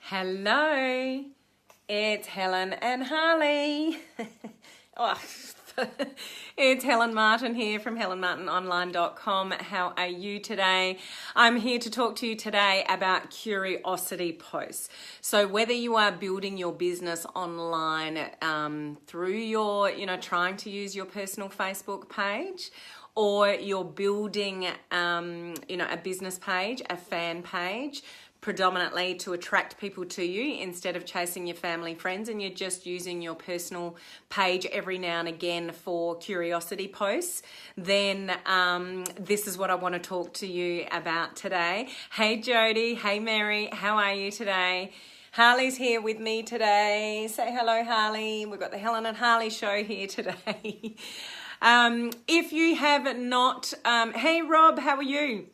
Hello, it's Helen and Harley. Oh, it's Helen Martin here from helenmartinonline.com. How are you today? I'm here to talk to you today about curiosity posts. So whether you are building your business online through your, trying to use your personal Facebook page, or you're building, a business page, a fan page, predominantly to attract people to you instead of chasing your family friends, and you're just using your personal page every now and again for curiosity posts, then this is what I want to talk to you about today. Hey Jody, hey Mary, how are you today? Harley's here with me today. Say hello, Harley. We've got the Helen and Harley show here today. If you have not, hey Rob, how are you?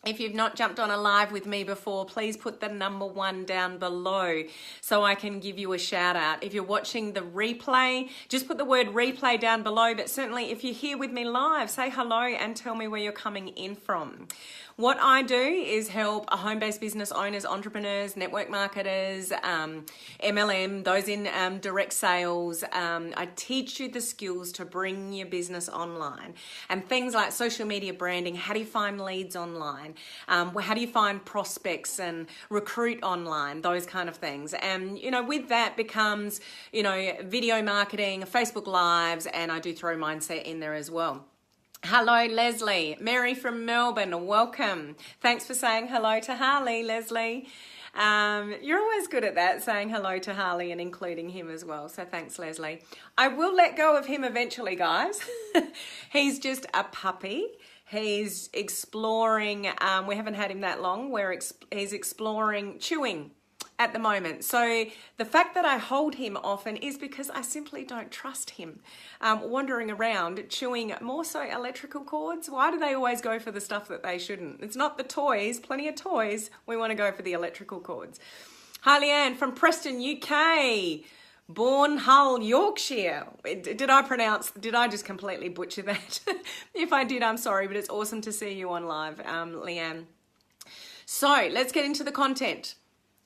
If you've not jumped on a live with me before, please put the number 1 down below so I can give you a shout out. If you're watching the replay, just put the word replay down below. But certainly if you're here with me live, say hello and tell me where you're coming in from. What I do is help home-based business owners, entrepreneurs, network marketers, MLM, those in direct sales. I teach you the skills to bring your business online, and things like social media branding. How do you find leads online? How do you find prospects and recruit online? Those kind of things. And, with that becomes, video marketing, Facebook Lives, and I do throw mindset in there as well. Hello, Leslie. Mary from Melbourne, welcome. Thanks for saying hello to Harley, Leslie. You're always good at that, saying hello to Harley and including him as well. So thanks, Leslie. I will let go of him eventually, guys. He's just a puppy. He's exploring, we haven't had him that long, he's exploring chewing at the moment. So the fact that I hold him often is because I simply don't trust him wandering around chewing more so electrical cords. Why do they always go for the stuff that they shouldn't? It's not the toys, plenty of toys. We want to go for the electrical cords. Hi Leanne from Preston, UK. Born Hull, Yorkshire. Did I just completely butcher that? If I did, I'm sorry, but it's awesome to see you on live, Leanne. So let's get into the content.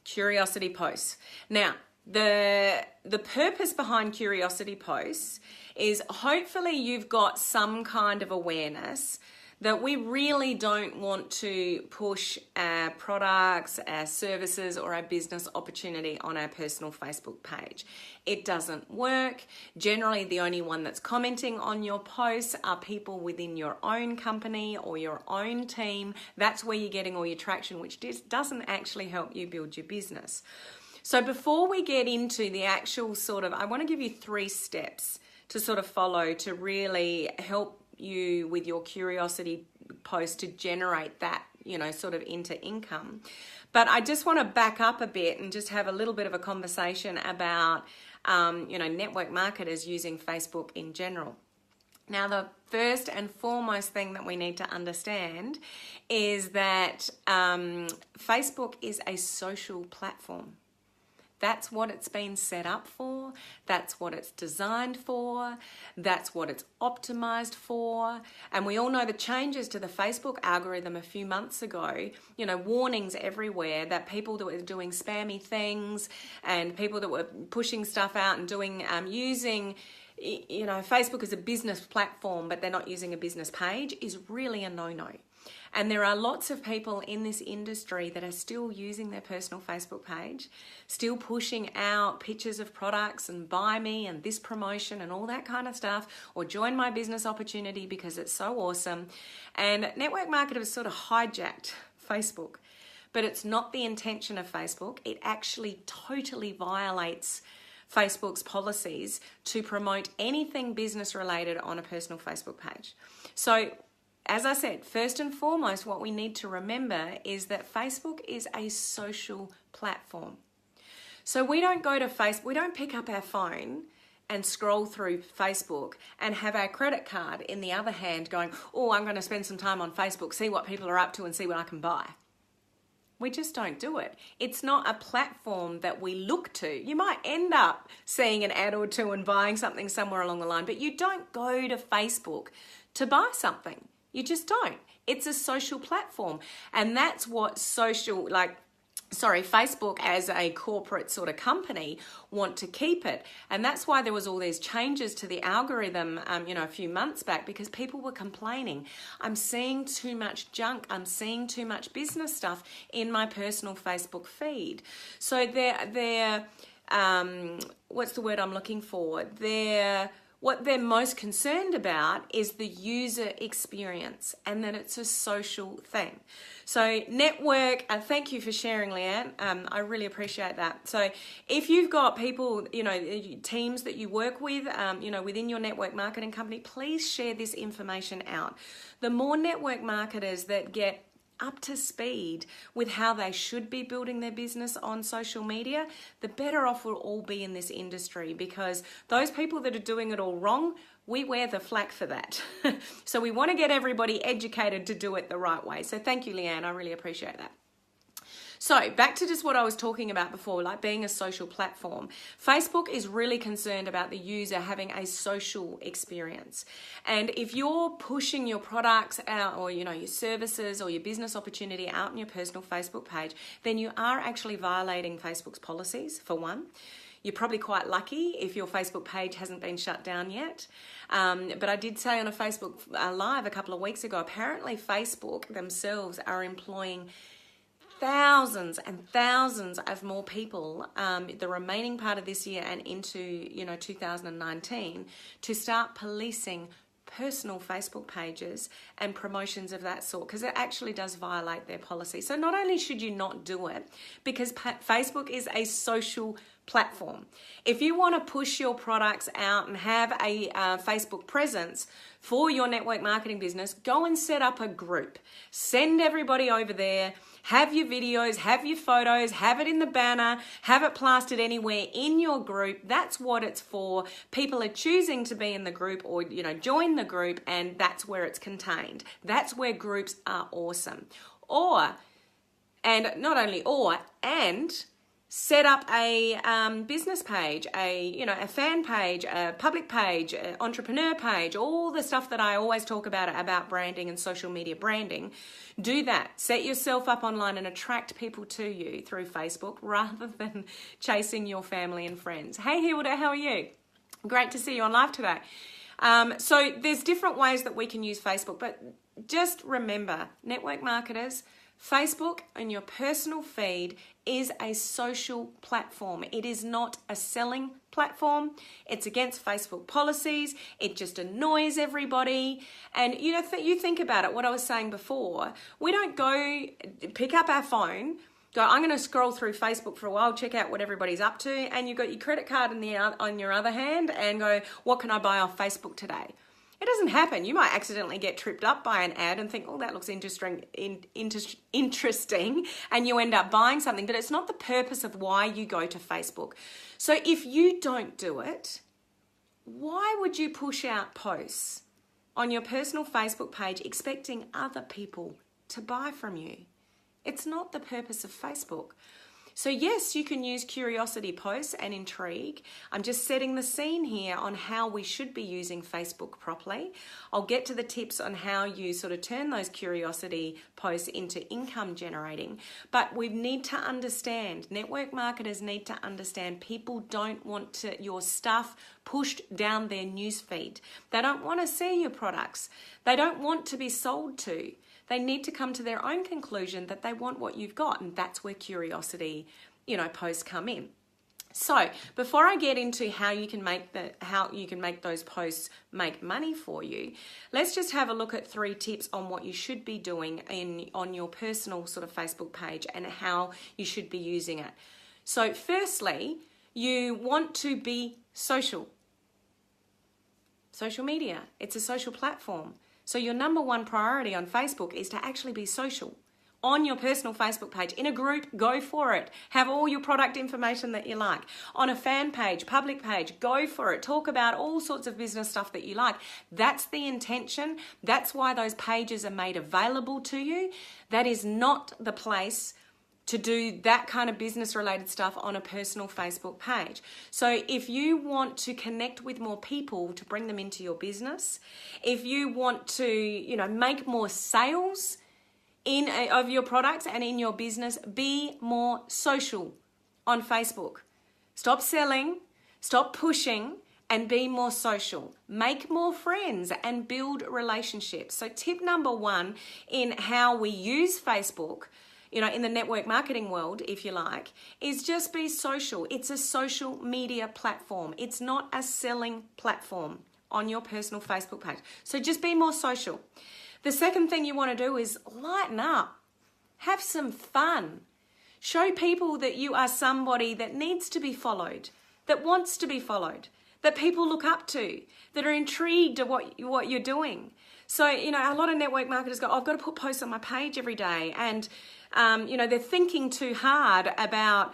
Curiosity posts. Now, the purpose behind curiosity posts is hopefully you've got some kind of awareness that we really don't want to push our products, our services, or our business opportunity on our personal Facebook page. It doesn't work. Generally, the only one that's commenting on your posts are people within your own company or your own team. That's where you're getting all your traction, which doesn't actually help you build your business. So before we get into the actual I want to give you 3 steps to sort of follow to really help you with your curiosity post to generate that, sort of into income. But I just want to back up a bit and just have a little bit of a conversation about, network marketers using Facebook in general. Now, the first and foremost thing that we need to understand is that Facebook is a social platform. That's what it's been set up for. That's what it's designed for. That's what it's optimized for. And we all know the changes to the Facebook algorithm a few months ago, warnings everywhere that people that were doing spammy things and people that were pushing stuff out and doing, using, Facebook as a business platform, but they're not using a business page is really a no-no. And there are lots of people in this industry that are still using their personal Facebook page, still pushing out pictures of products and buy me and this promotion and all that kind of stuff, or join my business opportunity because it's so awesome. And network marketers sort of hijacked Facebook, but it's not the intention of Facebook. It actually totally violates Facebook's policies to promote anything business related on a personal Facebook page. So as I said, first and foremost, what we need to remember is that Facebook is a social platform. So we don't go to Facebook, we don't pick up our phone and scroll through Facebook and have our credit card in the other hand going, oh, I'm going to spend some time on Facebook, see what people are up to and see what I can buy. We just don't do it. It's not a platform that we look to. You might end up seeing an ad or two and buying something somewhere along the line, but you don't go to Facebook to buy something. You just don't. It's a social platform. And that's what Facebook as a corporate sort of company want to keep it. And that's why there was all these changes to the algorithm, a few months back, because people were complaining. I'm seeing too much junk. I'm seeing too much business stuff in my personal Facebook feed. So they're what's the word I'm looking for? What they're most concerned about is the user experience, and that it's a social thing. So network, thank you for sharing, Leanne. I really appreciate that. So if you've got people, teams that you work with, within your network marketing company, please share this information out. The more network marketers that get up to speed with how they should be building their business on social media, the better off we'll all be in this industry, because those people that are doing it all wrong, we wear the flack for that. So we want to get everybody educated to do it the right way. So thank you, Leanne. I really appreciate that. So back to just what I was talking about before, like being a social platform. Facebook is really concerned about the user having a social experience. And if you're pushing your products out, or your services or your business opportunity out on your personal Facebook page, then you are actually violating Facebook's policies, for one. You're probably quite lucky if your Facebook page hasn't been shut down yet. But I did say on a Facebook Live a couple of weeks ago, apparently Facebook themselves are employing thousands and thousands of more people the remaining part of this year and into 2019 to start policing personal Facebook pages and promotions of that sort, because it actually does violate their policy. So not only should you not do it, because Facebook is a social platform. If you want to push your products out and have a Facebook presence for your network marketing business, go and set up a group. Send everybody over there. Have your videos, have your photos, have it in the banner, have it plastered anywhere in your group. That's what it's for. People are choosing to be in the group or, join the group, and that's where it's contained. That's where groups are awesome. And set up a business page, a fan page, a public page, an entrepreneur page, all the stuff that I always talk about branding and social media branding. Do that. Set yourself up online and attract people to you through Facebook rather than chasing your family and friends. Hey Hilda, how are you? Great to see you on live today. So there's different ways that we can use Facebook, but just remember, network marketers, Facebook and your personal feed is a social platform. It is not a selling platform. It's against Facebook policies. It just annoys everybody. And you think about it, what I was saying before, we don't go pick up our phone, go, I'm going to scroll through Facebook for a while, check out what everybody's up to, and you've got your credit card on your other hand and go, what can I buy off Facebook today? It doesn't happen. You might accidentally get tripped up by an ad and think, oh, that looks interesting, and you end up buying something, but it's not the purpose of why you go to Facebook. So if you don't do it, why would you push out posts on your personal Facebook page expecting other people to buy from you? It's not the purpose of Facebook. So yes, you can use curiosity posts and intrigue. I'm just setting the scene here on how we should be using Facebook properly. I'll get to the tips on how you sort of turn those curiosity posts into income generating. But we need to understand, network marketers need to understand, people don't want your stuff pushed down their newsfeed. They don't want to see your products. They don't want to be sold to. They need to come to their own conclusion that they want what you've got, and that's where curiosity, posts come in. So before I get into how you can make those posts make money for you, let's just have a look at 3 tips on what you should be doing on your personal sort of Facebook page and how you should be using it. So firstly, you want to be social. Social media, it's a social platform. So your number one priority on Facebook is to actually be social. On your personal Facebook page, in a group, go for it. Have all your product information that you like. On a fan page, public page, go for it. Talk about all sorts of business stuff that you like. That's the intention. That's why those pages are made available to you. That is not the place to do that kind of business related stuff on a personal Facebook page. So if you want to connect with more people to bring them into your business, if you want to, make more sales, of your products and in your business, be more social on Facebook. Stop selling, stop pushing, and be more social. Make more friends and build relationships. So tip number one in how we use Facebook, in the network marketing world, if you like, is just be social. It's a social media platform. It's not a selling platform on your personal Facebook page. So just be more social. The second thing you want to do is lighten up. Have some fun. Show people that you are somebody that needs to be followed, that wants to be followed, that people look up to, that are intrigued at what you're doing. So, a lot of network marketers go, I've got to put posts on my page every day. And, they're thinking too hard about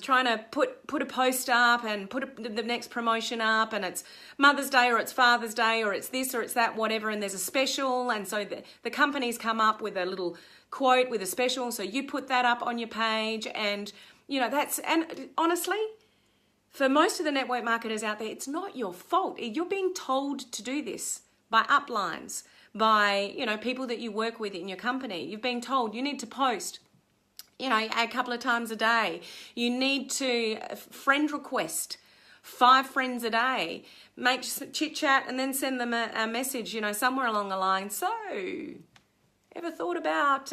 trying to put a post up and put the next promotion up, and it's Mother's Day or it's Father's Day or it's this or it's that, whatever, and there's a special. And so the companies come up with a little quote with a special. So you put that up on your page and, and honestly, for most of the network marketers out there, it's not your fault. You're being told to do this by uplines, by, people that you work with in your company. You've been told you need to post, a couple of times a day. You need to friend request 5 friends a day. Make chit chat and then send them a message, somewhere along the line. So, ever thought about,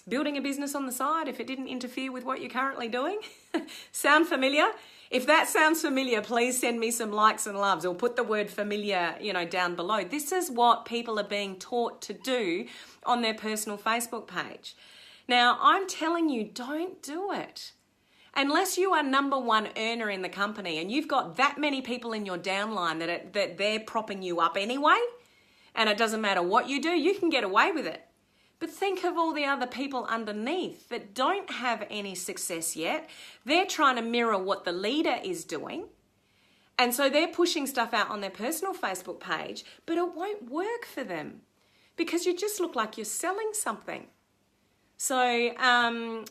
building a business on the side if it didn't interfere with what you're currently doing? Sound familiar? If that sounds familiar, please send me some likes and loves or put the word familiar, down below. This is what people are being taught to do on their personal Facebook page. Now, I'm telling you, don't do it. Unless you are number one earner in the company and you've got that many people in your downline that they're propping you up anyway, and it doesn't matter what you do, you can get away with it. But think of all the other people underneath that don't have any success yet. They're trying to mirror what the leader is doing. And so they're pushing stuff out on their personal Facebook page, but it won't work for them because you just look like you're selling something. So,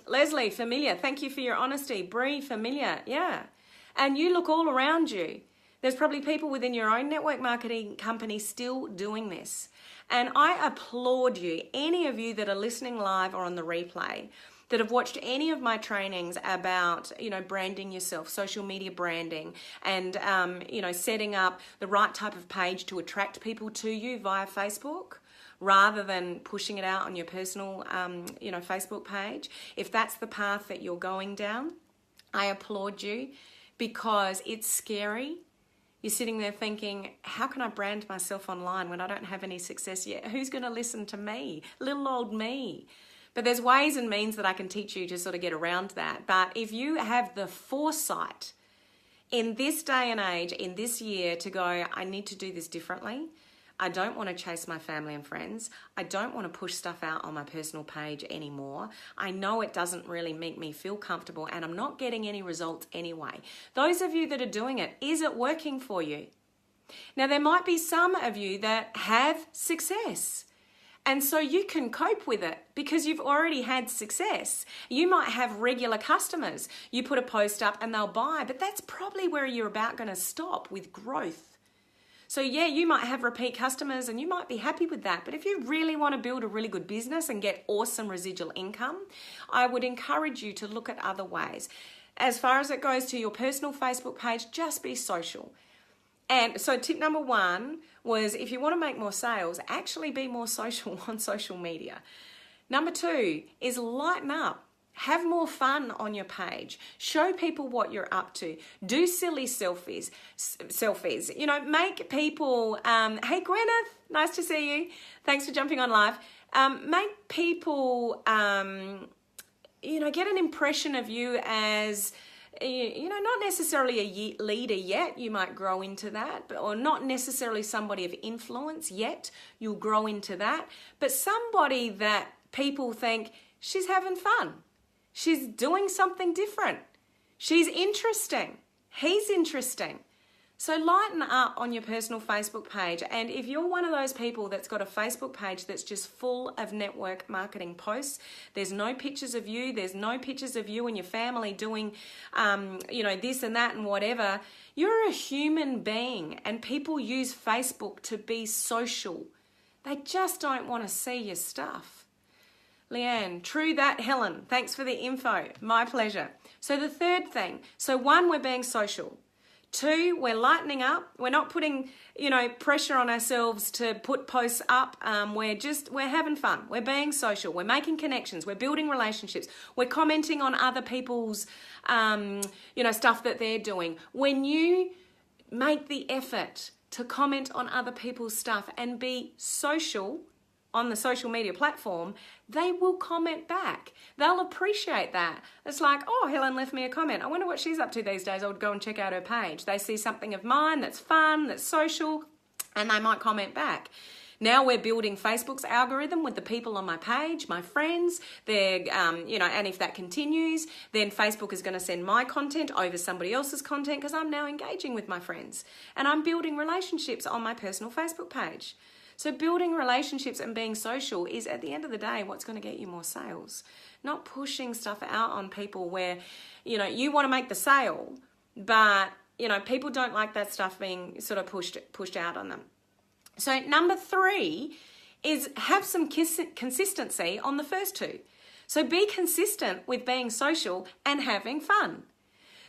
Leslie, familiar. Thank you for your honesty. Bree, familiar. Yeah. And you look all around you. There's probably people within your own network marketing company still doing this. And I applaud you, any of you that are listening live or on the replay, that have watched any of my trainings about, branding yourself, social media branding, and, setting up the right type of page to attract people to you via Facebook, rather than pushing it out on your personal, Facebook page. If that's the path that you're going down, I applaud you because it's scary. You're sitting there thinking, how can I brand myself online when I don't have any success yet? Who's going to listen to me? Little old me. But there's ways and means that I can teach you to sort of get around that. But if you have the foresight in this day and age, in this year, to go, I need to do this differently. I don't want to chase my family and friends. I don't want to push stuff out on my personal page anymore. I know it doesn't really make me feel comfortable and I'm not getting any results anyway. Those of you that are doing it, is it working for you? Now, there might be some of you that have success. And so you can cope with it because you've already had success. You might have regular customers. You put a post up and they'll buy, but that's probably where you're about going to stop with growth. So yeah, you might have repeat customers and you might be happy with that. But if you really want to build a really good business and get awesome residual income, I would encourage you to look at other ways. As far as it goes to your personal Facebook page, just be social. And so tip number 1 was, if you want to make more sales, actually be more social on social media. Number 2 is lighten up. Have more fun on your page. Show people what you're up to. Do silly selfies. Make people, hey Gwyneth, nice to see you. Thanks for jumping on live. Make people, get an impression of you as, not necessarily a leader yet. You might grow into that, or not necessarily somebody of influence yet. You'll grow into that. But somebody that people think, she's having fun. She's doing something different. She's interesting. He's interesting. So lighten up on your personal Facebook page. And if you're one of those people that's got a Facebook page that's just full of network marketing posts, there's no pictures of you, there's no pictures of you and your family doing, this and that and whatever, you're a human being and people use Facebook to be social. They just don't want to see your stuff. Leanne, true that, Helen. Thanks for the info. My pleasure. So the third thing, so one, we're being social. Two, we're lightening up. We're not putting, pressure on ourselves to put posts up. We're having fun. We're being social. We're making connections. We're building relationships. We're commenting on other people's, stuff that they're doing. When you make the effort to comment on other people's stuff and be social on the social media platform, they will comment back. They'll appreciate that. It's like, oh, Helen left me a comment. I wonder what she's up to these days. I would go and check out her page. They see something of mine that's fun, that's social, and they might comment back. Now we're building Facebook's algorithm with the people on my page, my friends. They're, and if that continues, then Facebook is going to send my content over somebody else's content because I'm now engaging with my friends. And I'm building relationships on my personal Facebook page. So building relationships and being social is, at the end of the day, what's going to get you more sales. Not pushing stuff out on people where, you want to make the sale, but, people don't like that stuff being sort of pushed out on them. So number 3 is have some consistency on the first two. So be consistent with being social and having fun.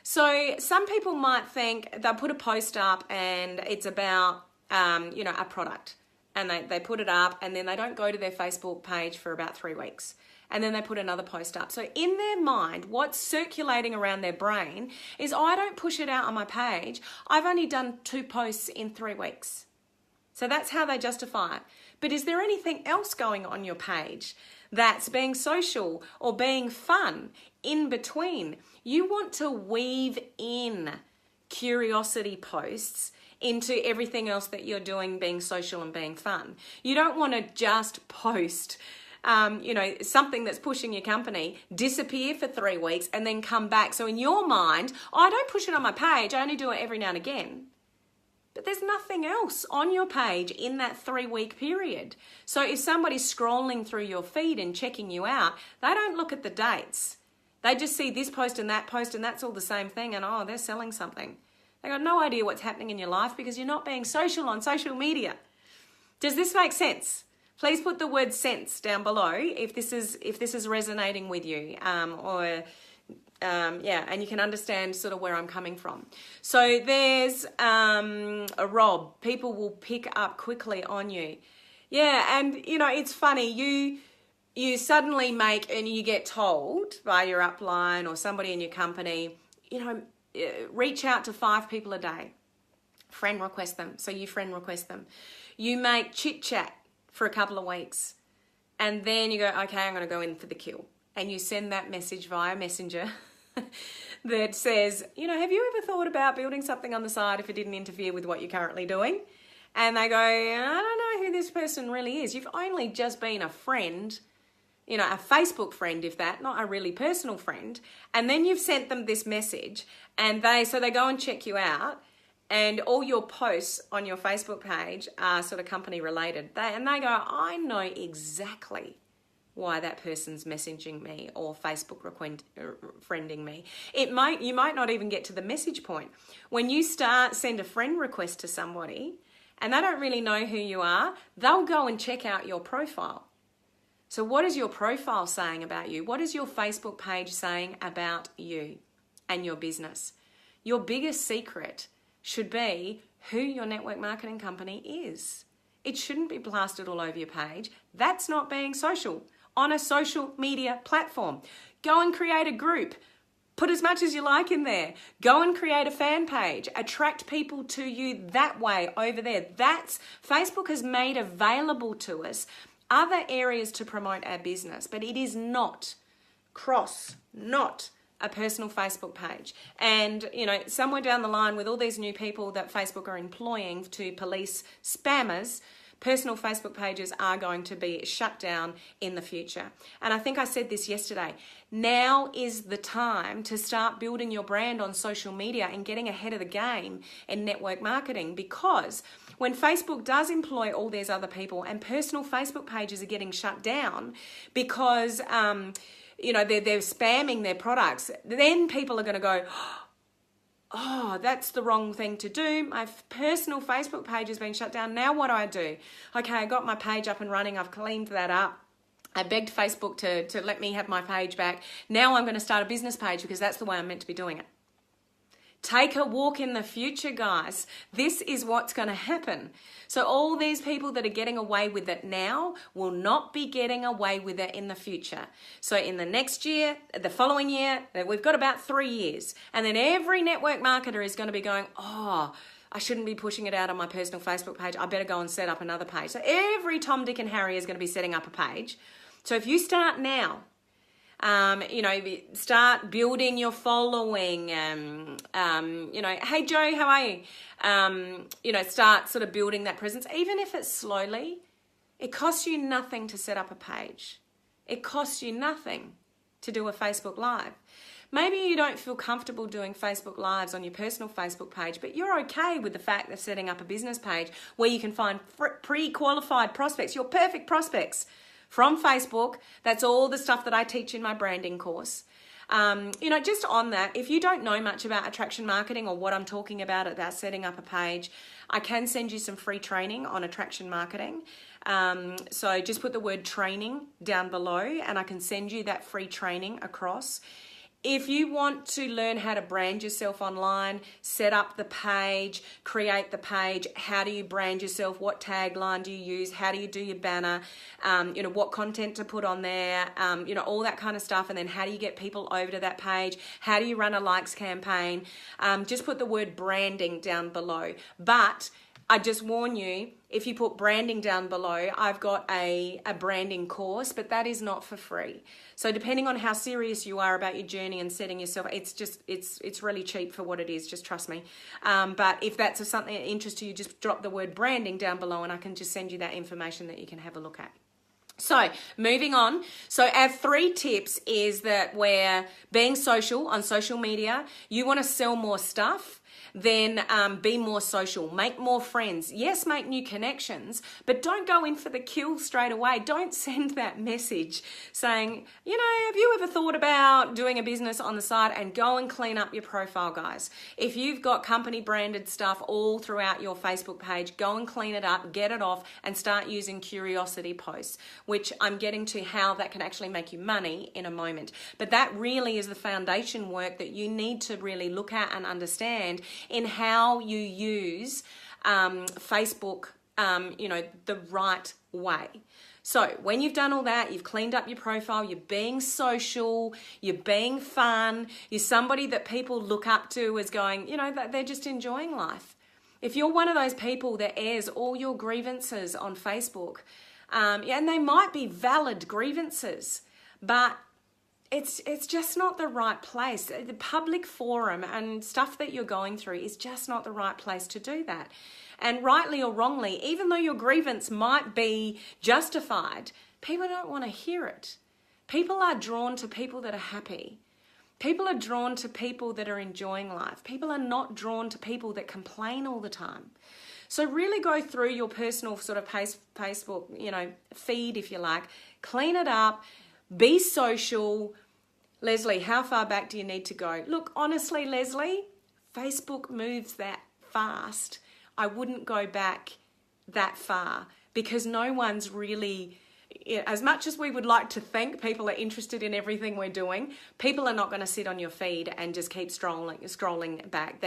So some people might think they'll put a post up and it's about, a product. And they put it up and then they don't go to their Facebook page for about 3 weeks. And then they put another post up. So in their mind, what's circulating around their brain is, I don't push it out on my page. I've only done 2 posts in 3 weeks. So that's how they justify it. But is there anything else going on your page that's being social or being fun in between? You want to weave in curiosity posts into everything else that you're doing, being social and being fun. You don't want to just post, something that's pushing your company, disappear for 3 weeks and then come back. So in your mind, I don't push it on my page, I only do it every now and again. But there's nothing else on your page in that 3-week period. So if somebody's scrolling through your feed and checking you out, they don't look at the dates. They just see this post and that's all the same thing, and they're selling something. They got no idea what's happening in your life because you're not being social on social media. Does this make sense? Please put the word sense down below if this is resonating with you, and you can understand sort of where I'm coming from. So there's a Rob. People will pick up quickly on you. Yeah, and it's funny. You suddenly make, and you get told by your upline or somebody in your company, reach out to 5 people a day. Friend request them. So you friend request them. You make chit chat for a couple of weeks. And then you go, okay, I'm going to go in for the kill. And you send that message via Messenger that says, have you ever thought about building something on the side if it didn't interfere with what you're currently doing? And they go, I don't know who this person really is. You've only just been a friend, a Facebook friend, if that, not a really personal friend. And then you've sent them this message and they go and check you out, and all your posts on your Facebook page are sort of company related. They go, I know exactly why that person's messaging me or Facebook friending me. You might not even get to the message point. When you send a friend request to somebody and they don't really know who you are, they'll go and check out your profile. So what is your profile saying about you? What is your Facebook page saying about you and your business? Your biggest secret should be who your network marketing company is. It shouldn't be plastered all over your page. That's not being social on a social media platform. Go and create a group. Put as much as you like in there. Go and create a fan page. Attract people to you that way over there. Facebook has made available to us other areas to promote our business, but it is not a personal Facebook page. And, somewhere down the line with all these new people that Facebook are employing to police spammers, personal Facebook pages are going to be shut down in the future. And I think I said this yesterday. Now is the time to start building your brand on social media and getting ahead of the game in network marketing, because when Facebook does employ all these other people and personal Facebook pages are getting shut down because, they're spamming their products, then people are going to go, oh, that's the wrong thing to do. My personal Facebook page has been shut down. Now what do I do? Okay, I got my page up and running. I've cleaned that up. I begged Facebook to let me have my page back. Now I'm going to start a business page because that's the way I'm meant to be doing it. Take a walk in the future, guys. This is what's going to happen. So all these people that are getting away with it now will not be getting away with it in the future. So in the next year, the following year, we've got about 3 years. And then every network marketer is going to be going, oh, I shouldn't be pushing it out on my personal Facebook page. I better go and set up another page. So every Tom, Dick and Harry is going to be setting up a page. So if you start now, start building your following, hey Joe, how are you? Start sort of building that presence, even if it's slowly. It costs you nothing to set up a page. It costs you nothing to do a Facebook Live. Maybe you don't feel comfortable doing Facebook Lives on your personal Facebook page, but you're okay with the fact of setting up a business page where you can find pre-qualified prospects, your perfect prospects, from Facebook. That's all the stuff that I teach in my branding course. Just on that, if you don't know much about attraction marketing or what I'm talking about setting up a page, I can send you some free training on attraction marketing. So just put the word training down below and I can send you that free training across. If you want to learn how to brand yourself online, set up the page, create the page, how do you brand yourself, what tagline do you use, how do you do your banner, what content to put on there, all that kind of stuff, and then how do you get people over to that page, how do you run a likes campaign, just put the word branding down below. But I just warn you, if you put branding down below, I've got a branding course, but that is not for free. So depending on how serious you are about your journey and setting yourself, it's really cheap for what it is, just trust me. But if that's something that interests you, just drop the word branding down below and I can just send you that information that you can have a look at. So moving on. So our 3 tips is that we're being social on social media. You want to sell more stuff. Then be more social, make more friends. Yes, make new connections, but don't go in for the kill straight away. Don't send that message saying, have you ever thought about doing a business on the side? And go and clean up your profile, guys. If you've got company branded stuff all throughout your Facebook page, go and clean it up, get it off, and start using curiosity posts, which I'm getting to how that can actually make you money in a moment. But that really is the foundation work that you need to really look at and understand in how you use Facebook, the right way. So when you've done all that, you've cleaned up your profile, you're being social, you're being fun, you're somebody that people look up to as going, that they're just enjoying life. If you're one of those people that airs all your grievances on Facebook, and they might be valid grievances, but it's just not the right place. The public forum and stuff that you're going through is just not the right place to do that. And rightly or wrongly, even though your grievance might be justified, people don't want to hear it. People are drawn to people that are happy. People are drawn to people that are enjoying life. People are not drawn to people that complain all the time. So really go through your personal sort of Facebook, feed, if you like, clean it up. Be social. Leslie, how far back do you need to go? Look, honestly, Leslie, Facebook moves that fast. I wouldn't go back that far because no one's really, as much as we would like to think people are interested in everything we're doing, people are not going to sit on your feed and just keep scrolling back.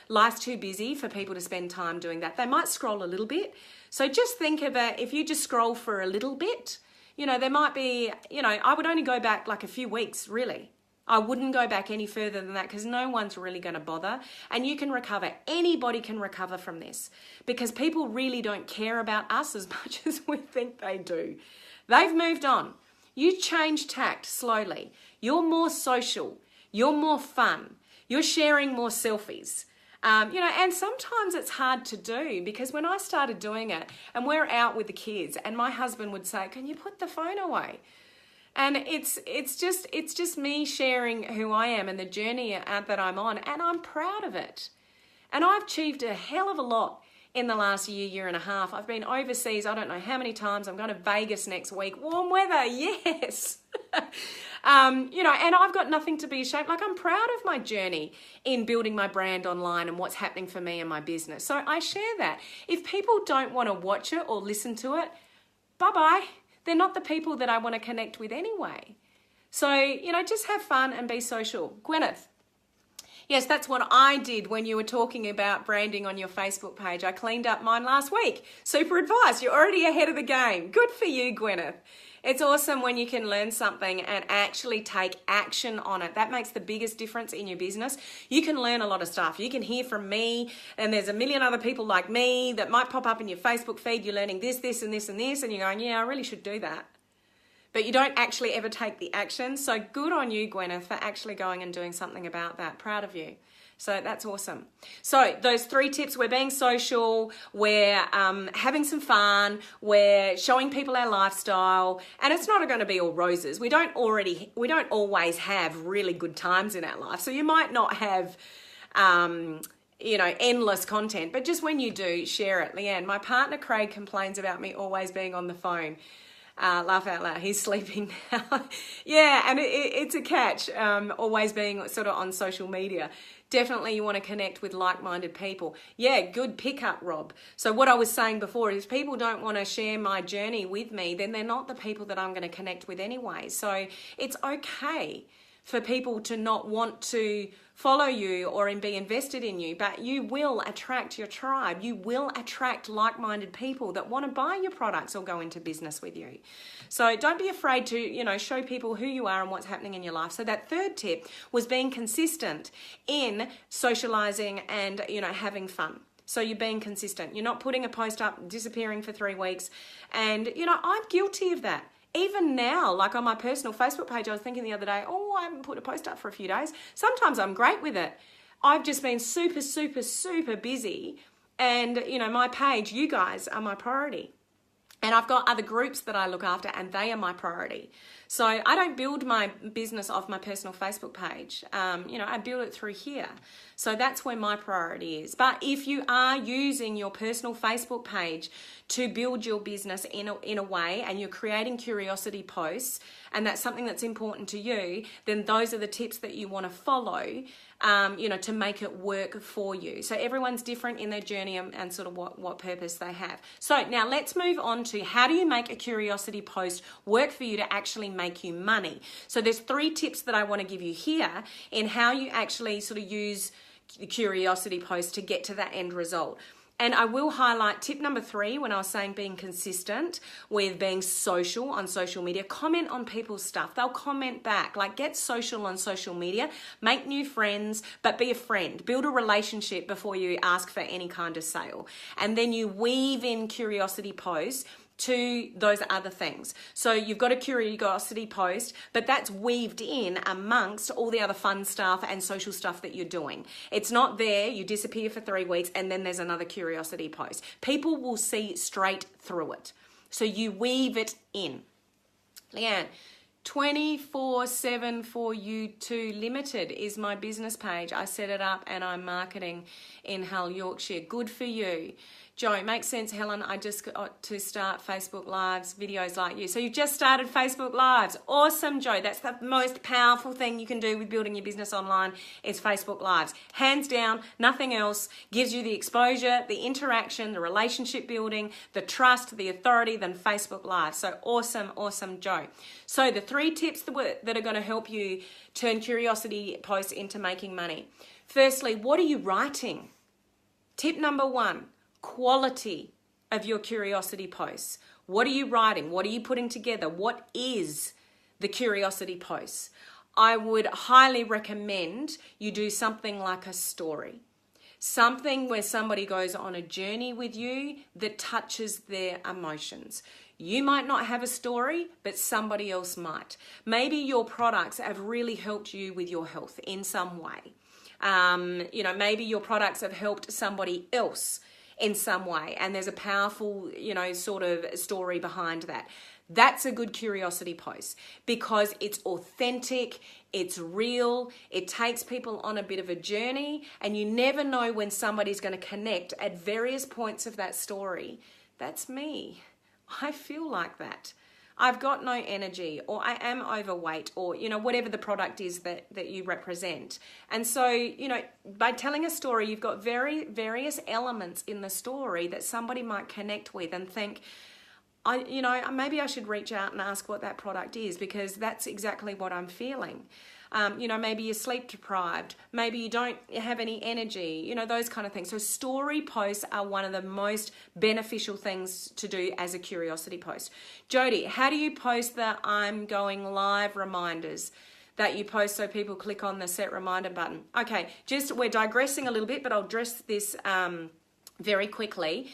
Life's too busy for people to spend time doing that. They might scroll a little bit. So just think about if you just scroll for a little bit, there might be, I would only go back like a few weeks, really. I wouldn't go back any further than that because no one's really going to bother. And you can recover. Anybody can recover from this because people really don't care about us as much as we think they do. They've moved on. You change tact slowly. You're more social. You're more fun. You're sharing more selfies. And sometimes it's hard to do because when I started doing it and we're out with the kids and my husband would say, can you put the phone away? And it's just me sharing who I am and the journey that I'm on, and I'm proud of it. And I've achieved a hell of a lot in the last year and a half. I've been overseas, I don't know how many times. I'm going to Vegas next week. Warm weather, yes. And I've got nothing to be ashamed. Like, I'm proud of my journey in building my brand online and what's happening for me and my business. So I share that. If people don't want to watch it or listen to it, bye-bye. they're not the people that I want to connect with anyway. So, just have fun and be social. Gwyneth. Yes, that's what I did when you were talking about branding on your Facebook page. I cleaned up mine last week. Super advice. You're already ahead of the game. Good for you, Gwyneth. It's awesome when you can learn something and actually take action on it. That makes the biggest difference in your business. You can learn a lot of stuff. You can hear from me, and there's a million other people like me that might pop up in your Facebook feed. You're learning this, this, and this, and this, and you're going, yeah, I really should do that. But you don't actually ever take the action. So good on you, Gwyneth, for actually going and doing something about that. Proud of you. So that's awesome. So those 3 tips: we're being social, we're having some fun, we're showing people our lifestyle, and it's not going to be all roses. We don't always have really good times in our life. So you might not have endless content, but just when you do, share it. Leanne, my partner Craig complains about me always being on the phone. Laugh out loud. He's sleeping now. Yeah, and it's a catch, always being sort of on social media. Definitely you want to connect with like-minded people. Yeah, good pickup, Rob. So what I was saying before is, people don't want to share my journey with me, then they're not the people that I'm going to connect with anyway. So it's okay for people to not want to follow you or be invested in you, but you will attract your tribe. You will attract like-minded people that want to buy your products or go into business with you. So don't be afraid to, show people who you are and what's happening in your life. So that 3rd tip was being consistent in socializing and, having fun. So you're being consistent. You're not putting a post up, disappearing for 3 weeks. And, I'm guilty of that. Even now, like on my personal Facebook page, I was thinking the other day, I haven't put a post up for a few days. Sometimes I'm great with it. I've just been super, super, super busy. And, my page, you guys are my priority. And I've got other groups that I look after, and they are my priority. So I don't build my business off my personal Facebook page. I build it through here. So that's where my priority is. But if you are using your personal Facebook page to build your business in a way, and you're creating curiosity posts, and that's something that's important to you, then those are the tips that you want to follow, to make it work for you. So everyone's different in their journey and sort of what purpose they have. So now let's move on to, how do you make a curiosity post work for you to actually make you money? So there's 3 tips that I want to give you here in how you actually sort of use the curiosity post to get to that end result. And I will highlight tip number 3 when I was saying being consistent with being social on social media. Comment on people's stuff. They'll comment back. Like, get social on social media. Make new friends, but be a friend. Build a relationship before you ask for any kind of sale. And then you weave in curiosity posts to those other things. So you've got a curiosity post, but that's weaved in amongst all the other fun stuff and social stuff that you're doing. It's not there, you disappear for 3 weeks, and then there's another curiosity post. People will see straight through it. So you weave it in. Leanne, 24/7 for you two limited is my business page. I set it up and I'm marketing in Hull, Yorkshire. Good for you. Joe, makes sense, Helen. I just got to start Facebook Lives, videos like you. So you've just started Facebook Lives. Awesome, Joe. That's the most powerful thing you can do with building your business online is Facebook Lives. Hands down, nothing else gives you the exposure, the interaction, the relationship building, the trust, the authority than Facebook Lives. So awesome, awesome, Joe. So the 3 tips that are going to help you turn curiosity posts into making money. Firstly, what are you writing? Tip number 1. Quality of your curiosity posts. What are you writing? What are you putting together? What is the curiosity post? I would highly recommend you do something like a story. Something where somebody goes on a journey with you that touches their emotions. You might not have a story, but somebody else might. Maybe your products have really helped you with your health in some way. Maybe your products have helped somebody else in some way, and there's a powerful, sort of story behind that. That's a good curiosity post because it's authentic, it's real, it takes people on a bit of a journey, and you never know when somebody's going to connect at various points of that story. That's me. I feel like that. I've got no energy, or I am overweight, or, whatever the product is that you represent. And so, by telling a story, you've got various elements in the story that somebody might connect with and think, maybe I should reach out and ask what that product is, because that's exactly what I'm feeling. Maybe you're sleep deprived, maybe you don't have any energy, those kind of things. So story posts are one of the most beneficial things to do as a curiosity post. Jody, how do you post the I'm going live reminders that you post so people click on the set reminder button? Okay, we're digressing a little bit, but I'll address this very quickly.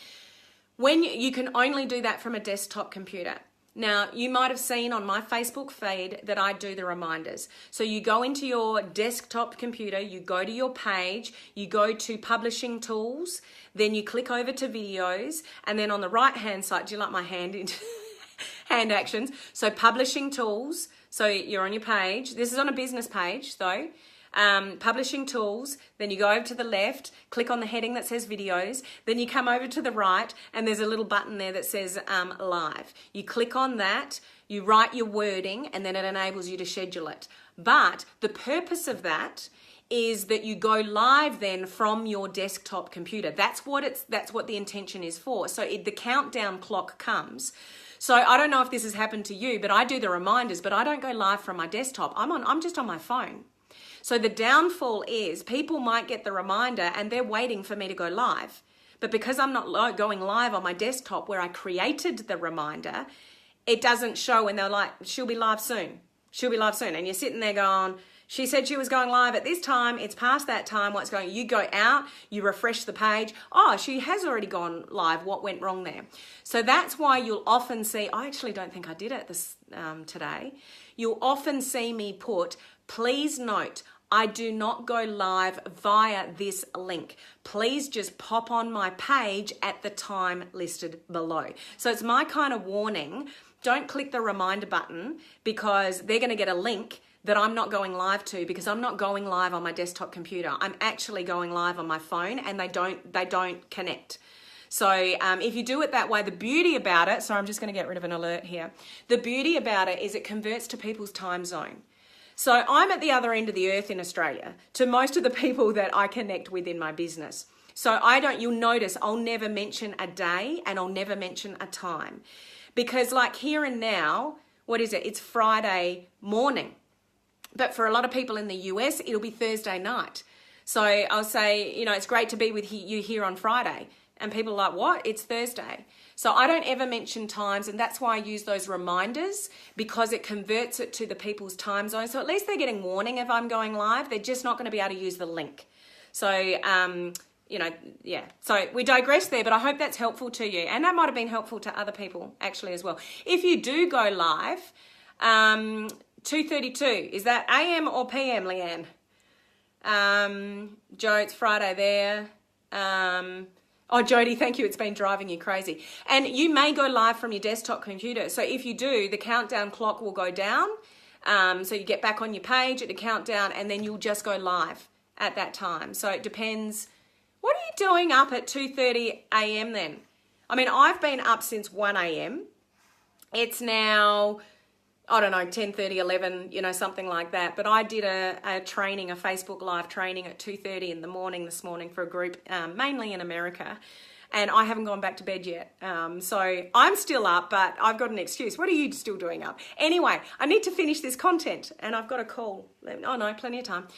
When you can only do that from a desktop computer. Now, you might have seen on my Facebook feed that I do the reminders. So you go into your desktop computer, you go to your page, you go to publishing tools, then you click over to videos, and then on the right-hand side, do you like my hand actions? So publishing tools, so you're on your page. This is on a business page though. Publishing tools, then you go over to the left, click on the heading that says videos, then you come over to the right and there's a little button there that says live. You click on that, you write your wording, and then it enables you to schedule it. But the purpose of that is that you go live then from your desktop computer. That's what the intention is for. So the countdown clock comes. So I don't know if this has happened to you, but I do the reminders, but I don't go live from my desktop. I'm just on my phone. So the downfall is people might get the reminder and they're waiting for me to go live. But because I'm not going live on my desktop where I created the reminder, it doesn't show, and they're like, she'll be live soon. She'll be live soon. And you're sitting there going, she said she was going live at this time. It's past that time. What's going on? You go out, you refresh the page. Oh, she has already gone live. What went wrong there? So that's why you'll often see, I actually don't think I did it today. You'll often see me put, please note, I do not go live via this link. Please just pop on my page at the time listed below. So it's my kind of warning. Don't click the reminder button because they're going to get a link that I'm not going live to, because I'm not going live on my desktop computer. I'm actually going live on my phone, and they don't connect. So if you do it that way, the beauty about it, so I'm just going to get rid of an alert here. The beauty about it is it converts to people's time zone. So I'm at the other end of the earth in Australia to most of the people that I connect with in my business. So you'll notice I'll never mention a day and I'll never mention a time, because like here and now, what is it? It's Friday morning. But for a lot of people in the US, it'll be Thursday night. So I'll say, it's great to be with you here on Friday. And people are like, what? It's Thursday. So I don't ever mention times, and that's why I use those reminders, because it converts it to the people's time zone. So at least they're getting warning if I'm going live. They're just not going to be able to use the link. So, yeah. So we digress there, but I hope that's helpful to you. And that might have been helpful to other people actually as well. If you do go live, 2:32, is that AM or PM, Leanne? Joe, it's Friday there. Oh, Jody, thank you. It's been driving you crazy. And you may go live from your desktop computer. So if you do, the countdown clock will go down. So you get back on your page at the countdown, and then you'll just go live at that time. So it depends. What are you doing up at 2:30 a.m. then? I mean, I've been up since 1 a.m. It's now, I don't know, 10:30, 11, something like that. But I did a training, a Facebook Live training at 2:30 in the morning this morning for a group, mainly in America. And I haven't gone back to bed yet. So I'm still up, but I've got an excuse. What are you still doing up? Anyway, I need to finish this content, and I've got a call. Oh no, plenty of time.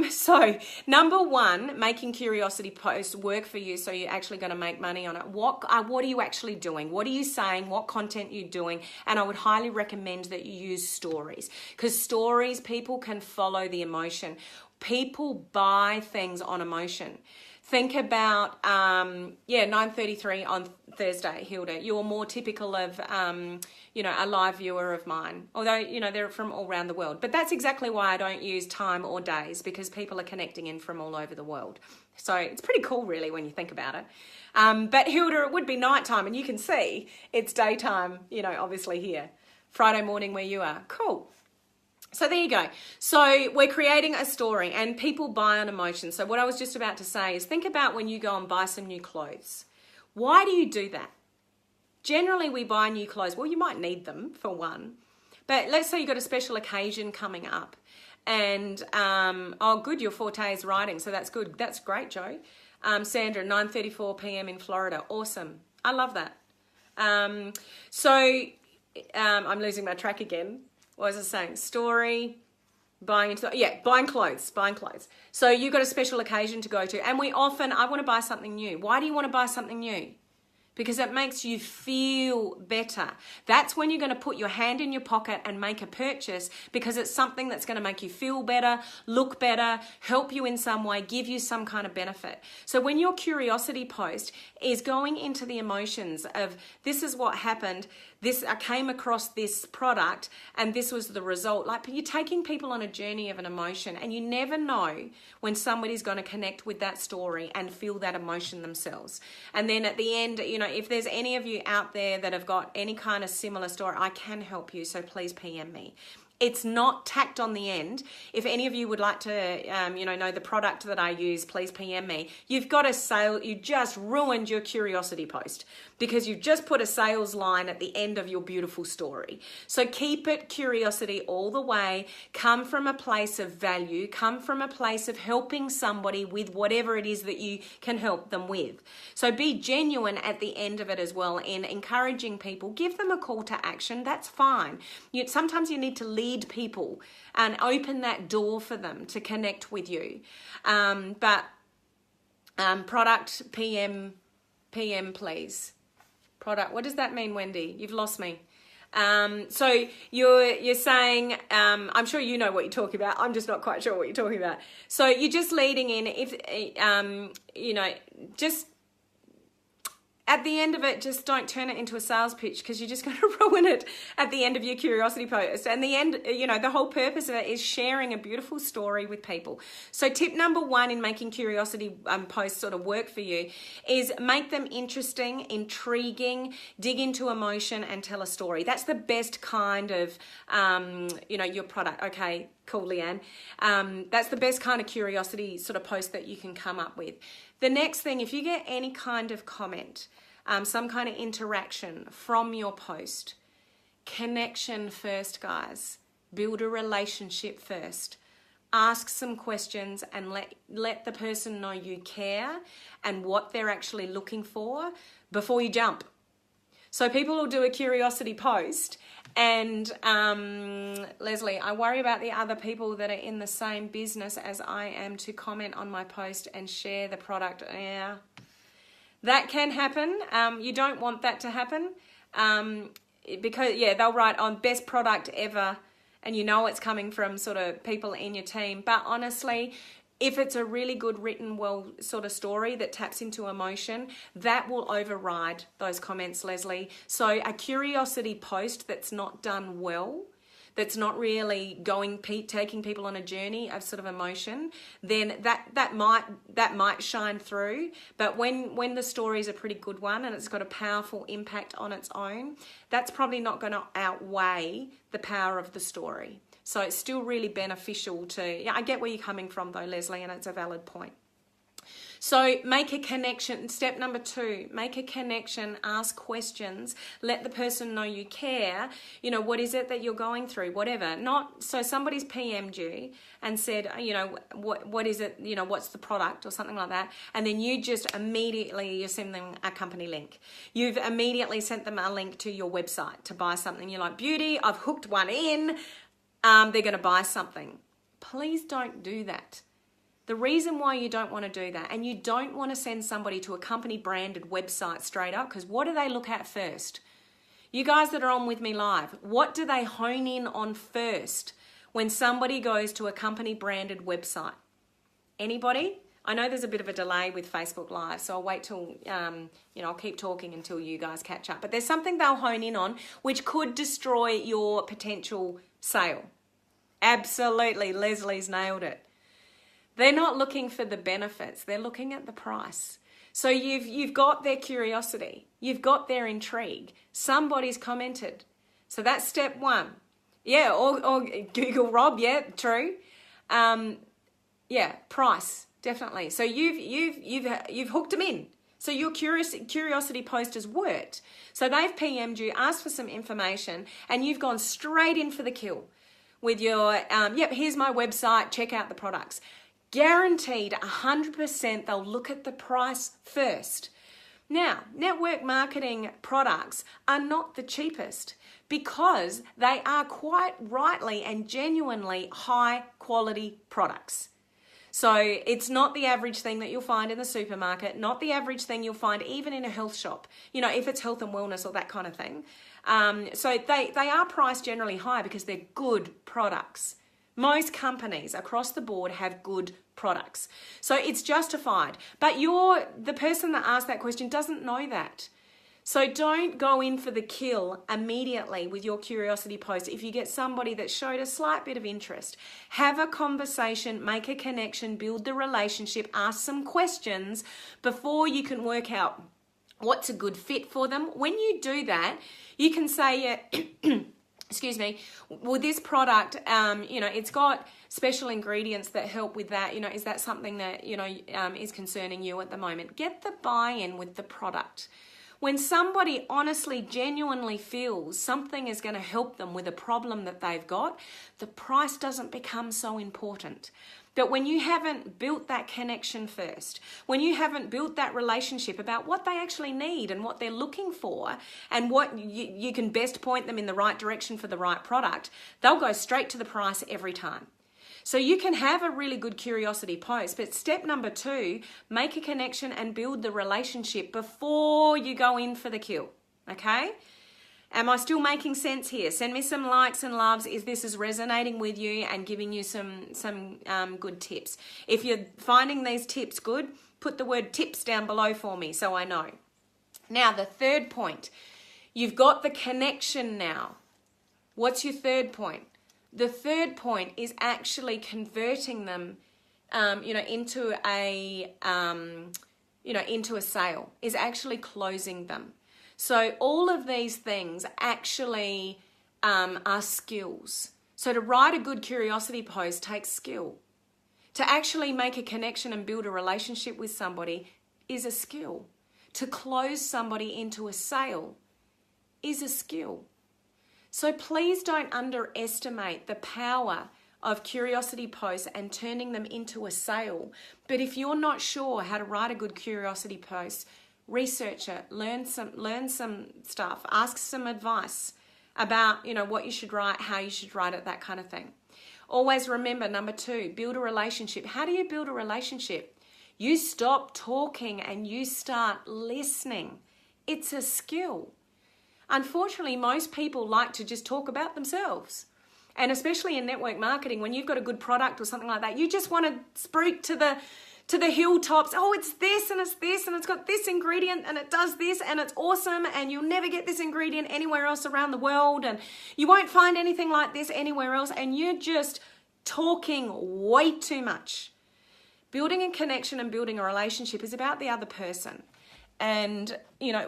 So number one, making curiosity posts work for you, so you're actually going to make money on it. What are you actually doing? What are you saying? What content are you doing? And I would highly recommend that you use stories, because stories, people can follow the emotion. People buy things on emotion. Think about, 9:33 on Thursday, Hilda. You're more typical of, a live viewer of mine. Although, they're from all around the world. But that's exactly why I don't use time or days, because people are connecting in from all over the world. So it's pretty cool, really, when you think about it. But Hilda, it would be nighttime, and you can see it's daytime, obviously here. Friday morning where you are. Cool. So there you go. So we're creating a story, and people buy on emotion. So what I was just about to say is, think about when you go and buy some new clothes. Why do you do that? Generally, we buy new clothes. Well, you might need them for one, but let's say you've got a special occasion coming up, and good, your forte is writing, so that's good. That's great, Joe. Sandra, 9:34 p.m. in Florida. Awesome. I love that. I'm losing my track again. What was I saying? Story, buying clothes. So you've got a special occasion to go to. And I want to buy something new. Why do you want to buy something new? Because it makes you feel better. That's when you're going to put your hand in your pocket and make a purchase, because it's something that's going to make you feel better, look better, help you in some way, give you some kind of benefit. So when your curiosity post is going into the emotions of, this is what happened, I came across this product and this was the result. Like, you're taking people on a journey of an emotion, and you never know when somebody's going to connect with that story and feel that emotion themselves. And then at the end, if there's any of you out there that have got any kind of similar story, I can help you. So please PM me. It's not tacked on the end. If any of you would like to, know the product that I use, please PM me. You've got a sale. You just ruined your curiosity post because you've just put a sales line at the end of your beautiful story. So keep it curiosity all the way. Come from a place of value. Come from a place of helping somebody with whatever it is that you can help them with. So be genuine at the end of it as well in encouraging people. Give them a call to action. That's fine. Sometimes you need to lead people and open that door for them to connect with you. Product PM please. Product, what does that mean, Wendy? You've lost me. So you're saying, I'm sure you know what you're talking about. I'm just not quite sure what you're talking about. So you're just leading in, just at the end of it, just don't turn it into a sales pitch, because you're just going to ruin it at the end of your curiosity post. And the end, the whole purpose of it is sharing a beautiful story with people. So tip number 1 in making curiosity posts sort of work for you is make them interesting, intriguing, dig into emotion, and tell a story. That's the best kind of, your product. Okay, cool, Leanne. That's the best kind of curiosity sort of post that you can come up with. The next thing, if you get any kind of comment, some kind of interaction from your post, connection first, guys. Build a relationship first. Ask some questions and let the person know you care and what they're actually looking for before you jump. So people will do a curiosity post, and Leslie, I worry about the other people that are in the same business as I am to comment on my post and share the product. Yeah, that can happen. You don't want that to happen, because they'll write on best product ever, and it's coming from sort of people in your team. But honestly, if it's a really good written, sort of story that taps into emotion, that will override those comments, Leslie. So a curiosity post that's not done well, that's not really taking people on a journey of sort of emotion, then that might shine through. But when the story is a pretty good one and it's got a powerful impact on its own, that's probably not going to outweigh the power of the story. So it's still really beneficial I get where you're coming from though, Leslie, and it's a valid point. So make a connection. Step number 2, make a connection, ask questions, let the person know you care. What is it that you're going through, whatever. Not so somebody's PM'd you and said, what is it, what's the product or something like that. And then you just immediately, you send them a company link. You've immediately sent them a link to your website to buy something. You're like, beauty, I've hooked one in. They're going to buy something. Please don't do that. The reason why you don't want to do that, and you don't want to send somebody to a company branded website straight up, because what do they look at first? You guys that are on with me live, what do they hone in on first when somebody goes to a company branded website? Anybody? I know there's a bit of a delay with Facebook Live, so I'll wait till, I'll keep talking until you guys catch up. But there's something they'll hone in on which could destroy your potential sale. Absolutely, Leslie's nailed it. They're not looking for the benefits, they're looking at the price. So you've got their curiosity, you've got their intrigue, somebody's commented. So that's step 1. Yeah, or Google Rob, yeah, true. Price, definitely. So you've hooked them in. So your curiosity post has worked. So they've PM'd you, asked for some information, and you've gone straight in for the kill with your, here's my website, check out the products. Guaranteed 100% they'll look at the price first. Now, network marketing products are not the cheapest because they are quite rightly and genuinely high quality products. So it's not the average thing that you'll find in the supermarket, not the average thing you'll find even in a health shop, if it's health and wellness or that kind of thing. So they are priced generally high because they're good products. Most companies across the board have good products. So it's justified. But the person that asked that question doesn't know that. So don't go in for the kill immediately with your curiosity post. If you get somebody that showed a slight bit of interest, have a conversation, make a connection, build the relationship, ask some questions before you can work out what's a good fit for them. When you do that, you can say, excuse me, well, this product, it's got special ingredients that help with that. Is that something that, is concerning you at the moment? Get the buy-in with the product. When somebody honestly, genuinely feels something is going to help them with a problem that they've got, the price doesn't become so important. But when you haven't built that connection first, when you haven't built that relationship about what they actually need and what they're looking for and what you can best point them in the right direction for the right product, they'll go straight to the price every time. So you can have a really good curiosity post, but step number 2, make a connection and build the relationship before you go in for the kill, okay? Am I still making sense here? Send me some likes and loves if this is resonating with you and giving you some good tips. If you're finding these tips good, put the word tips down below for me so I know. Now, the third point, you've got the connection now. What's your third point? The third point is actually converting them, into a sale, is actually closing them. So all of these things actually are skills. So to write a good curiosity post takes skill. To actually make a connection and build a relationship with somebody is a skill. To close somebody into a sale is a skill. So please don't underestimate the power of curiosity posts and turning them into a sale. But if you're not sure how to write a good curiosity post, research it, learn some stuff, ask some advice about, what you should write, how you should write it, that kind of thing. Always remember, number 2, build a relationship. How do you build a relationship? You stop talking and you start listening. It's a skill. Unfortunately, most people like to just talk about themselves. And especially in network marketing, when you've got a good product or something like that, you just want to speak to the hilltops. Oh, it's this and it's this and it's got this ingredient and it does this and it's awesome and you'll never get this ingredient anywhere else around the world and you won't find anything like this anywhere else, and you're just talking way too much. Building a connection and building a relationship is about the other person. And,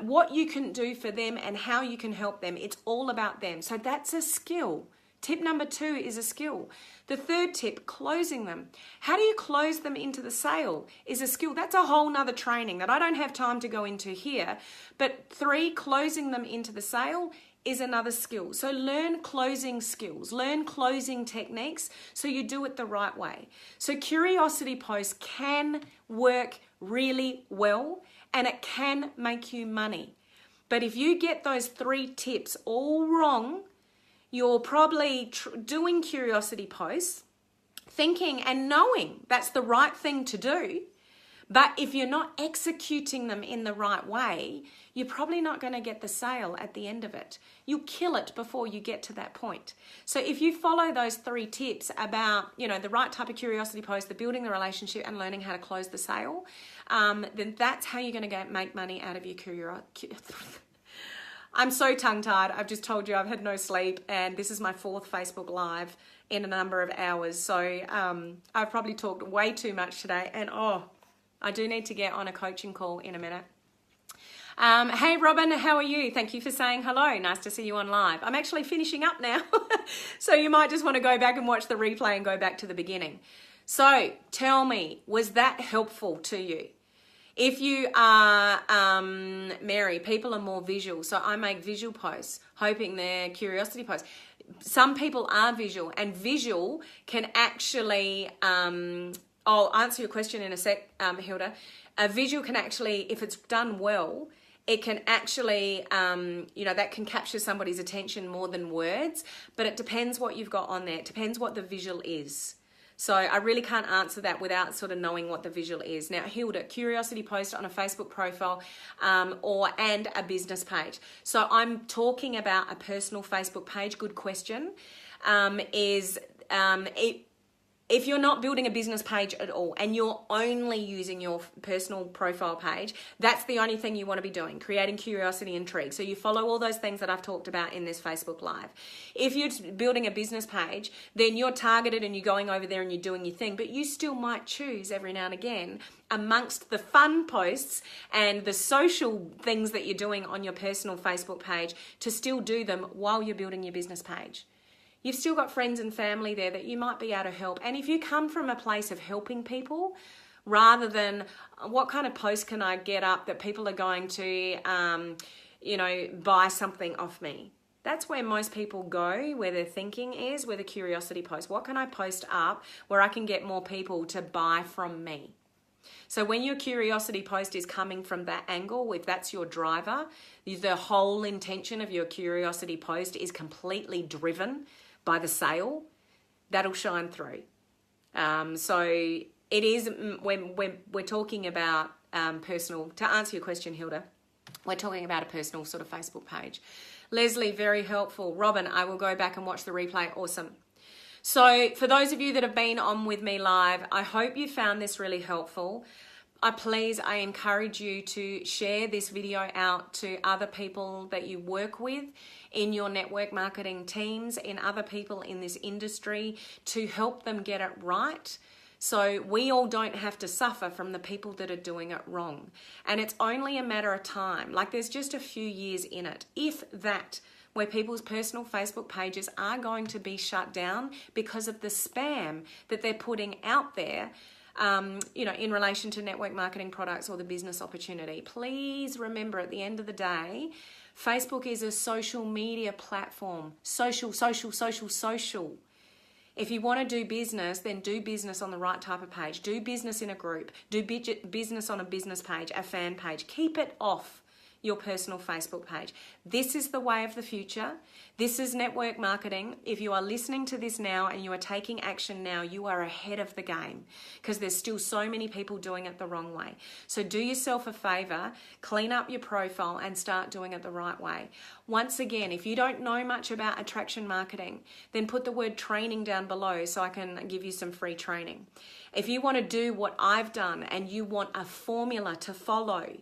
what you can do for them and how you can help them. It's all about them. So that's a skill. Tip number 2 is a skill. The third tip, closing them. How do you close them into the sale is a skill. That's a whole nother training that I don't have time to go into here. But 3, closing them into the sale is another skill. So learn closing skills, learn closing techniques so you do it the right way. So curiosity posts can work really well and it can make you money. But if you get those 3 tips all wrong, you're probably doing curiosity posts, thinking and knowing that's the right thing to do. But if you're not executing them in the right way, you're probably not going to get the sale at the end of it. You'll kill it before you get to that point. So if you follow those 3 tips about, the right type of curiosity post, the building the relationship and learning how to close the sale, then that's how you're going to make money out of your curiosity. I'm so tongue-tied. I've just told you I've had no sleep and this is my 4th Facebook Live in a number of hours. So I've probably talked way too much today and I do need to get on a coaching call in a minute. Hey Robin, how are you? Thank you for saying hello. Nice to see you on live. I'm actually finishing up now. So you might just want to go back and watch the replay and go back to the beginning. So tell me, was that helpful to you? If you are Mary, people are more visual. So I make visual posts, hoping they're curiosity posts. Some people are visual and visual can actually I'll answer your question in a sec, Hilda. A visual can actually, if it's done well, it can actually, that can capture somebody's attention more than words, but it depends what you've got on there. It depends what the visual is. So I really can't answer that without sort of knowing what the visual is. Now, Hilda, curiosity post on a Facebook profile and a business page. So I'm talking about a personal Facebook page. Good question. If you're not building a business page at all and you're only using your personal profile page, that's the only thing you want to be doing, creating curiosity, intrigue. So you follow all those things that I've talked about in this Facebook Live. If you're building a business page, then you're targeted and you're going over there and you're doing your thing, but you still might choose every now and again amongst the fun posts and the social things that you're doing on your personal Facebook page to still do them while you're building your business page. You've still got friends and family there that you might be able to help. And if you come from a place of helping people, rather than what kind of post can I get up that people are going to, buy something off me? That's where most people go, where their thinking is, where the curiosity post. What can I post up where I can get more people to buy from me? So when your curiosity post is coming from that angle, if that's your driver, the whole intention of your curiosity post is completely driven by the sale, that'll shine through. So it is, when we're talking about personal, to answer your question, Hilda, we're talking about a personal sort of Facebook page. Leslie, very helpful. Robin, I will go back and watch the replay. Awesome. So for those of you that have been on with me live, I hope you found this really helpful. I encourage you to share this video out to other people that you work with in your network marketing teams, in other people in this industry, to help them get it right. So we all don't have to suffer from the people that are doing it wrong. And it's only a matter of time. Like, there's just a few years in it, if that, where people's personal Facebook pages are going to be shut down because of the spam that they're putting out there, in relation to network marketing products or the business opportunity. Please remember, at the end of the day, Facebook is a social media platform. Social. If you want to do business, then do business on the right type of page. Do business in a group. Do business on a business page, a fan page. Keep it off your personal Facebook page. This is the way of the future. This is network marketing. If you are listening to this now and you are taking action now, you are ahead of the game, because there's still so many people doing it the wrong way. So do yourself a favor, clean up your profile and start doing it the right way. Once again, if you don't know much about attraction marketing, then put the word training down below so I can give you some free training. If you want to do what I've done and you want a formula to follow,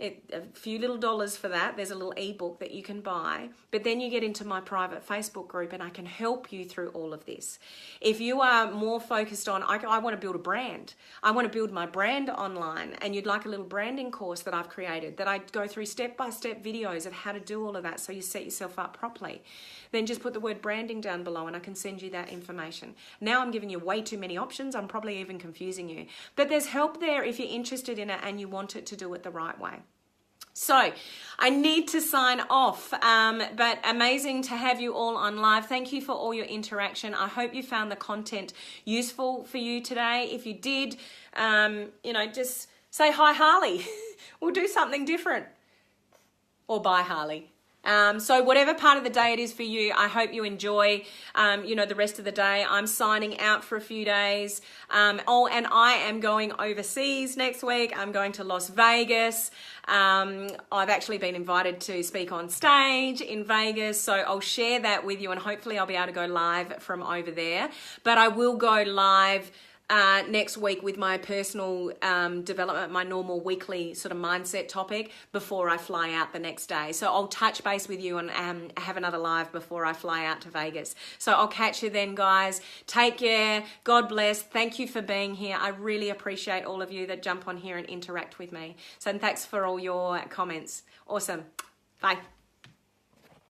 a few little dollars for that. There's a little ebook that you can buy, but then you get into my private Facebook group and I can help you through all of this. If you are more focused on, I want to build a brand, I want to build my brand online, and you'd like a little branding course that I've created, that I go through step-by-step videos of how to do all of that so you set yourself up properly, then just put the word branding down below and I can send you that information. Now I'm giving you way too many options. I'm probably even confusing you, but there's help there if you're interested in it and you want it to do it the right way. So I need to sign off, but amazing to have you all on live. Thank you for all your interaction. I hope you found the content useful for you today. If you did, just say hi, Harley. We'll do something different. Or bye, Harley. So whatever part of the day it is for you, I hope you enjoy, the rest of the day. I'm signing out for a few days. And I am going overseas next week. I'm going to Las Vegas. I've actually been invited to speak on stage in Vegas, so I'll share that with you and hopefully I'll be able to go live from over there. But I will go live next week with my personal development, my normal weekly sort of mindset topic before I fly out the next day. So I'll touch base with you and have another live before I fly out to Vegas. So I'll catch you then, guys. Take care. God bless. Thank you for being here. I really appreciate all of you that jump on here and interact with me. So thanks for all your comments. Awesome. Bye.